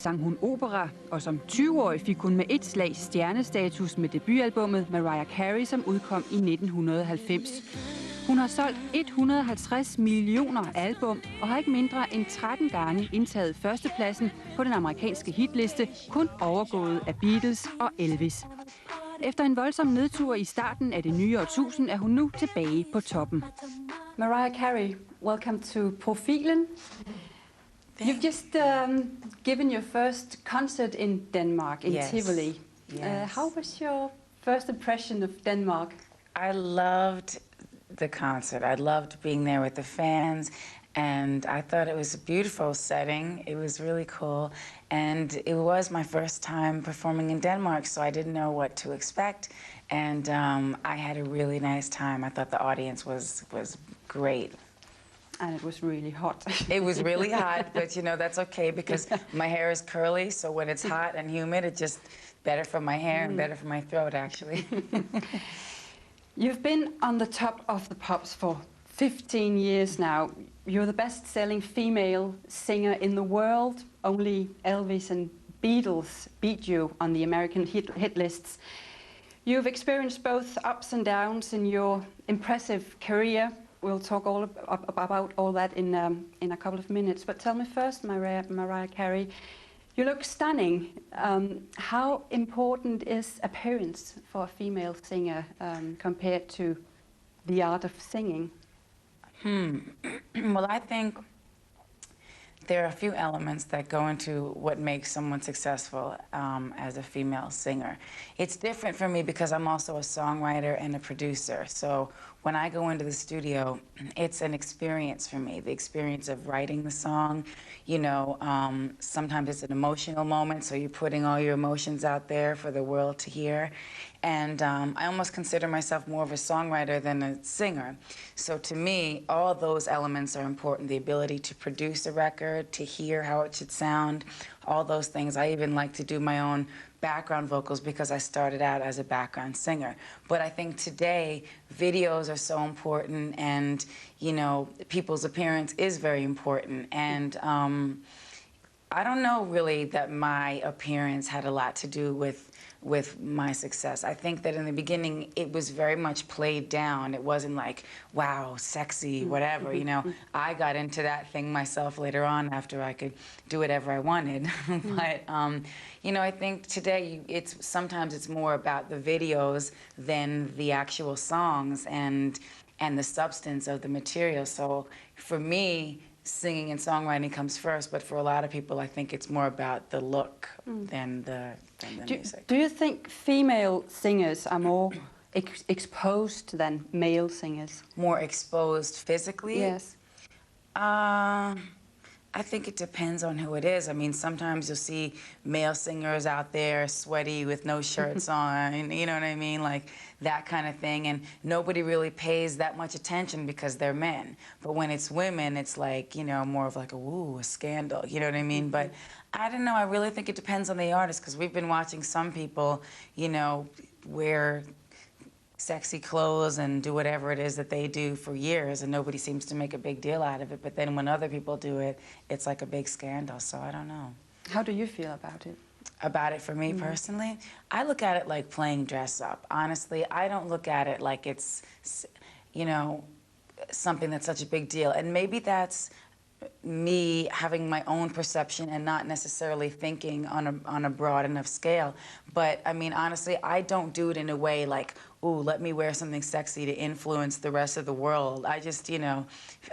sang hun opera, og som 20-årig fik hun med et slag stjernestatus med debutalbummet Mariah Carey, som udkom i 1990. Hun har solgt 150 millioner album og har ikke mindre end 13 gange indtaget førstepladsen på den amerikanske hitliste, kun overgået af Beatles og Elvis. Efter en voldsom nedtur i starten af det nye årtusind er hun nu tilbage på toppen. Mariah Carey, welcome to Profilen. You've just given your first concert in Denmark, in Tivoli. Yes. How was your first impression of Denmark? I loved the concert. I loved being there with the fans, and I thought it was a beautiful setting. It was really cool, and it was my first time performing in Denmark, so I didn't know what to expect, and I had a really nice time. I thought the audience was great. And it was really hot. It was really hot, but you know, that's okay because my hair is curly, so when it's hot and humid, it's just better for my hair and better for my throat, actually. You've been on the top of the pops for 15 years now. You're the best-selling female singer in the world. Only Elvis and Beatles beat you on the American hit lists. You've experienced both ups and downs in your impressive career. We'll talk all about all that in a couple of minutes. But tell me first, Mariah Carey, you look stunning. How important is appearance for a female singer compared to the art of singing? Well, I think there are a few elements that go into what makes someone successful as a female singer. It's different for me because I'm also a songwriter and a producer. So when I go into the studio, it's an experience for me, the experience of writing the song. You know, sometimes it's an emotional moment, so you're putting all your emotions out there for the world to hear. And I almost consider myself more of a songwriter than a singer. So to me, all those elements are important. The ability to produce a record, to hear how it should sound, all those things. I even like to do my own background vocals because I started out as a background singer. But I think today, videos are so important and, you know, people's appearance is very important. And I don't know really that my appearance had a lot to do with my success. I think that in the beginning, it was very much played down. It wasn't like, wow, sexy, whatever, you know. I got into that thing myself later on after I could do whatever I wanted. But, you know, I think today sometimes it's more about the videos than the actual songs and the substance of the material. So for me, singing and songwriting comes first, but for a lot of people, I think it's more about the look than the music. Do you think female singers are more exposed than male singers? More exposed physically? Yes. I think it depends on who it is. I mean, sometimes you'll see male singers out there sweaty with no shirts on, you know what I mean? Like that kind of thing. And nobody really pays that much attention because they're men. But when it's women, it's like, you know, more of like a scandal, you know what I mean? But I don't know, I really think it depends on the artist because we've been watching some people, you know, wear sexy clothes and do whatever it is that they do for years and nobody seems to make a big deal out of it. But then when other people do it, it's like a big scandal. So I don't know. How do you feel about it? About it for me personally? I look at it like playing dress up. Honestly, I don't look at it like it's, you know, something that's such a big deal. And maybe that's me having my own perception and not necessarily thinking on a broad enough scale. But I mean, honestly, I don't do it in a way like, ooh, let me wear something sexy to influence the rest of the world. I just, you know,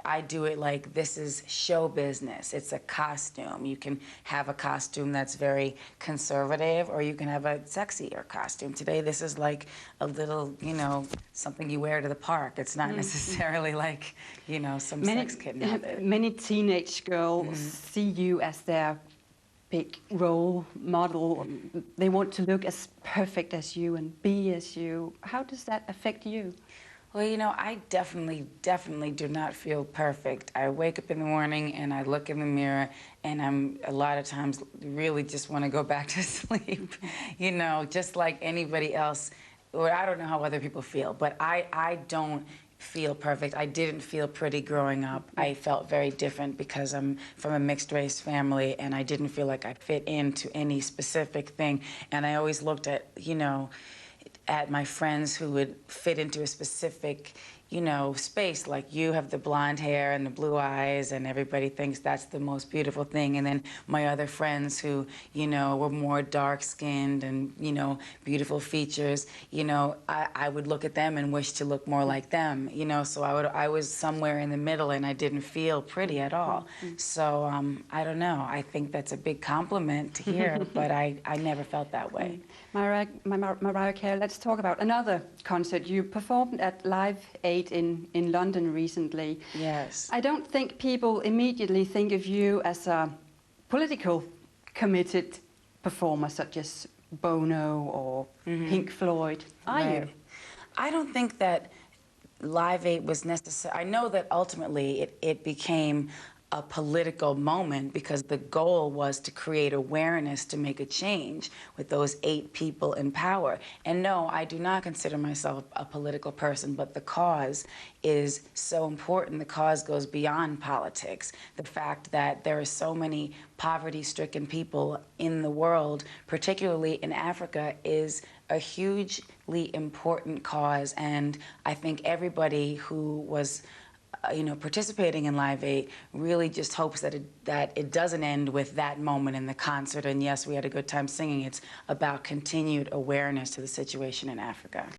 I do it like this is show business. It's a costume. You can have a costume that's very conservative or you can have a sexier costume. Today, this is like a little, you know, something you wear to the park. It's not necessarily like, you know, some sex kitten. Many teenage girls see you as their big role model. They want to look as perfect as you and be as you. How does that affect you? Well, you know, I definitely do not feel perfect. I wake up in the morning and I look in the mirror and I'm a lot of times really just want to go back to sleep, you know, just like anybody else. Or I don't know how other people feel, but I don't feel perfect. I didn't feel pretty growing up. I felt very different because I'm from a mixed race family, and I didn't feel like I fit into any specific thing. And I always looked at, you know, at my friends who would fit into a specific, you know, space. Like, you have the blonde hair and the blue eyes, and everybody thinks that's the most beautiful thing. And then my other friends who, you know, were more dark-skinned and, you know, beautiful features, you know, I would look at them and wish to look more like them, you know. So I was somewhere in the middle, and I didn't feel pretty at all. So I don't know. I think that's a big compliment to hear, but I never felt that way. Mariah Carey, let's talk about another concert. You performed at Live Aid in London recently. Yes. I don't think people immediately think of you as a political committed performer such as Bono or Pink Floyd. Are you? I don't think that Live Aid was necessary. I know that ultimately it became a political moment because the goal was to create awareness to make a change with those 8 people in power. And no, I do not consider myself a political person, but the cause is so important. The cause goes beyond politics. The fact that there are so many poverty-stricken people in the world, particularly in Africa, is a hugely important cause. And I think everybody who was you know, participating in Live Aid really just hopes that it doesn't end with that moment in the concert. And yes, we had a good time singing. It's about continued awareness to the situation in Africa.